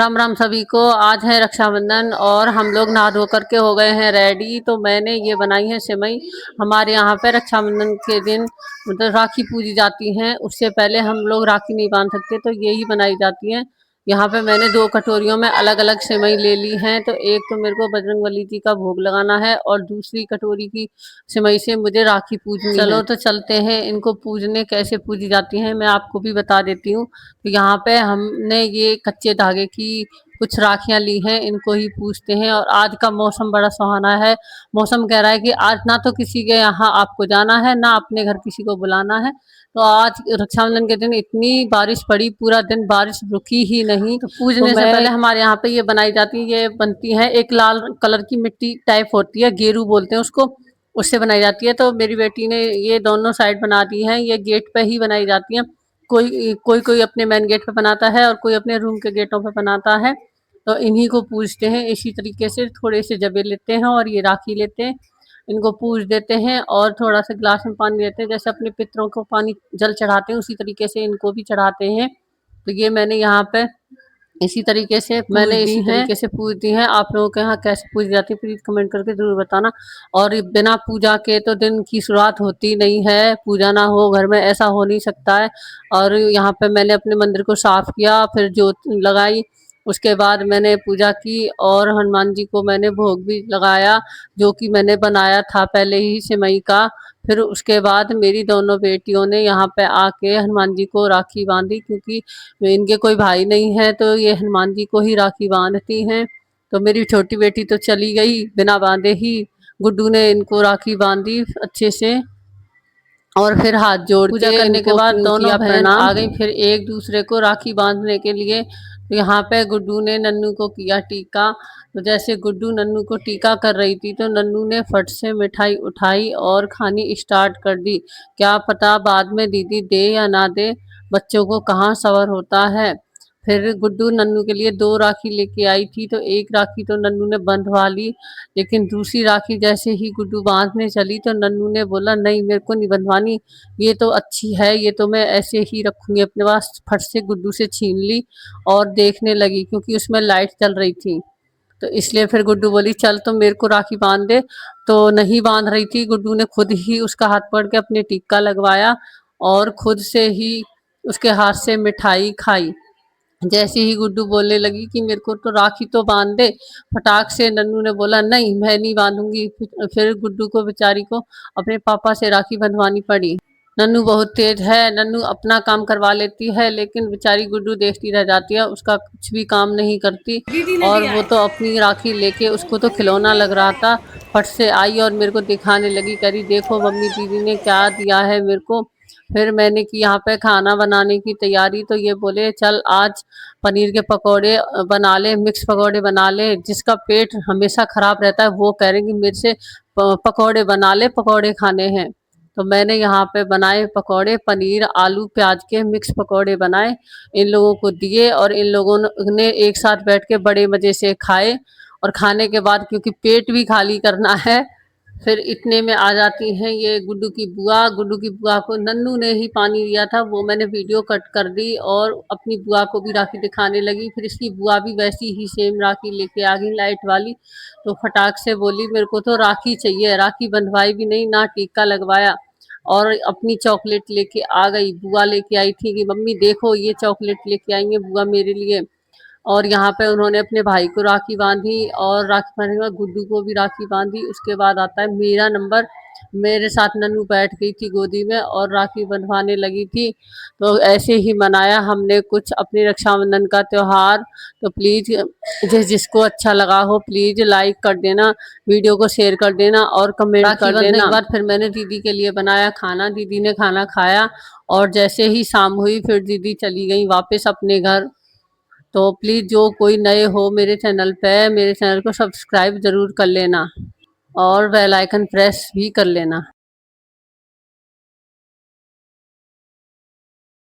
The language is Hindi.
राम राम सभी को। आज है रक्षाबंधन और हम लोग नहा धो करके हो गए हैं रेडी। तो मैंने ये बनाई है सेवई। हमारे यहाँ पे रक्षाबंधन के दिन मतलब राखी पूजी जाती है, उससे पहले हम लोग राखी नहीं बांध सकते, तो यही बनाई जाती है। यहाँ पे मैंने 2 कटोरियों में अलग अलग सेवई ले ली हैं। तो एक तो मेरे को बजरंगबली जी का भोग लगाना है और दूसरी कटोरी की सेवई से मुझे राखी पूजनी है। चलो तो चलते हैं, इनको पूजने कैसे पूजी जाती हैं मैं आपको भी बता देती हूँ। तो यहाँ पे हमने ये कच्चे धागे की कुछ राखियां ली हैं, इनको ही पूजते हैं। और आज का मौसम बड़ा सुहाना है। मौसम कह रहा है कि आज ना तो किसी के यहाँ आपको जाना है, ना अपने घर किसी को बुलाना है। तो आज रक्षाबंधन के दिन इतनी बारिश पड़ी, पूरा दिन बारिश रुकी ही नहीं। तो पूजने से पहले हमारे यहाँ पे ये बनाई जाती है, ये बनती है एक लाल कलर की मिट्टी टाइप होती है, गेरू बोलते हैं उसको, उससे बनाई जाती है। तो मेरी बेटी ने ये दोनों साइड बना दी है, ये गेट पे ही बनाई जाती है। कोई अपने मेन गेट पे बनाता है और कोई अपने रूम के गेटों पे बनाता है। तो इन्हीं को पूजते हैं। इसी तरीके से थोड़े से जबे लेते हैं और ये राखी लेते हैं, इनको पूज देते हैं और थोड़ा सा गिलास में पानी देते हैं। जैसे अपने पितरों को पानी जल चढ़ाते हैं उसी तरीके से इनको भी चढ़ाते हैं। तो ये मैंने यहाँ पे इसी तरीके से पूज दी है। आप लोगों के यहाँ कैसे पूजी जाती है प्लीज कमेंट करके जरूर बताना। और बिना पूजा के तो दिन की शुरुआत होती नहीं है, पूजा ना हो घर में ऐसा हो नहीं सकता है। और यहाँ पे मैंने अपने मंदिर को साफ किया, फिर जोत लगाई, उसके बाद मैंने पूजा की और हनुमान जी को मैंने भोग भी लगाया, जो कि मैंने बनाया था पहले ही सेवई का। फिर उसके बाद मेरी दोनों बेटियों ने यहाँ पे आके हनुमान जी को राखी बांधी, क्योंकि इनके कोई भाई नहीं है तो ये हनुमान जी को ही राखी बांधती हैं। तो मेरी छोटी बेटी तो चली गई बिना बांधे ही, गुड्डू ने इनको राखी बांधी अच्छे से और फिर हाथ जोड़ पूजा करने के बाद दोनों बहन आ गई फिर एक दूसरे को राखी बांधने के लिए। तो यहाँ पे गुड्डू ने नन्नू को किया टीका। तो जैसे गुड्डू नन्नू को टीका कर रही थी तो नन्नू ने फट से मिठाई उठाई और खानी स्टार्ट कर दी। क्या पता बाद में दीदी दे या ना दे, बच्चों को कहाँ सब्र होता है। फिर गुड्डू नन्नू के लिए 2 राखी लेके आई थी, तो एक राखी तो नन्नू ने बंधवा ली, लेकिन दूसरी राखी जैसे ही गुड्डू बांधने चली तो नन्नू ने बोला नहीं मेरे को नहीं बंधवानी, ये तो अच्छी है, ये तो मैं ऐसे ही रखूंगी अपने पास। फट से गुड्डू से छीन ली और देखने लगी, क्योंकि उसमें लाइट चल रही थी। तो इसलिए फिर गुड्डू बोली चल तो मेरे को राखी बांध दे। तो नहीं बांध रही थी, गुड्डू ने खुद ही उसका हाथ पकड़ के अपने टीका लगवाया और खुद से ही उसके हाथ से मिठाई खाई। जैसे ही गुड्डू बोलने लगी कि मेरे को तो राखी तो बांध दे, फटाक से नन्नू ने बोला नहीं मैं नहीं बांधूंगी। फिर गुड्डू को बेचारी को अपने पापा से राखी बंधवानी पड़ी। नन्नू बहुत तेज है, नन्नू अपना काम करवा लेती है, लेकिन बेचारी गुड्डू देखती रह जाती है, उसका कुछ भी काम नहीं करती। और वो तो अपनी राखी लेके, उसको तो खिलौना लग रहा था, फट से आई और मेरे को दिखाने लगी, करी देखो मम्मी दीदी ने क्या दिया है मेरे को। फिर मैंने की यहाँ पे खाना बनाने की तैयारी, तो ये बोले चल आज पनीर के पकौड़े बना ले, मिक्स पकौड़े बना ले। जिसका पेट हमेशा खराब रहता है वो कह रहे कि मेरे से पकौड़े बना ले, पकौड़े खाने हैं। तो मैंने यहाँ पे बनाए पकौड़े, पनीर आलू प्याज के मिक्स पकौड़े बनाए, इन लोगों को दिए और इन लोगों ने एक साथ बैठ के बड़े मज़े से खाए। और खाने के बाद क्योंकि पेट भी खाली करना है, फिर इतने में आ जाती हैं ये गुड्डू की बुआ। गुड्डू की बुआ को नन्नू ने ही पानी दिया था, वो मैंने वीडियो कट कर दी और अपनी बुआ को भी राखी दिखाने लगी। फिर इसकी बुआ भी वैसी ही सेम राखी लेके आ गई लाइट वाली। तो फटाक से बोली मेरे को तो राखी चाहिए, राखी बंधवाई भी नहीं ना टीका लगवाया, और अपनी चॉकलेट लेके आ गई। बुआ लेके आई थी कि मम्मी देखो ये चॉकलेट लेके आई है बुआ मेरे लिए। और यहाँ पे उन्होंने अपने भाई को राखी बांधी और राखी बांधने के बाद गुड्डू को भी राखी बांधी। उसके बाद आता है मेरा नंबर, मेरे साथ नन्नू बैठ गई थी गोदी में और राखी बंधवाने लगी थी। तो ऐसे ही मनाया हमने कुछ अपनी रक्षाबंधन का त्यौहार। तो प्लीज़ जिसको अच्छा लगा हो प्लीज़ लाइक कर देना, वीडियो को शेयर कर देना और कमेंट कर देना। के बाद फिर मैंने दीदी के लिए बनाया खाना, दीदी ने खाना खाया और जैसे ही शाम हुई फिर दीदी चली गई वापस अपने घर। तो प्लीज़ जो कोई नए हो मेरे चैनल पे, मेरे चैनल को सब्सक्राइब ज़रूर कर लेना और बेल आइकन प्रेस भी कर लेना।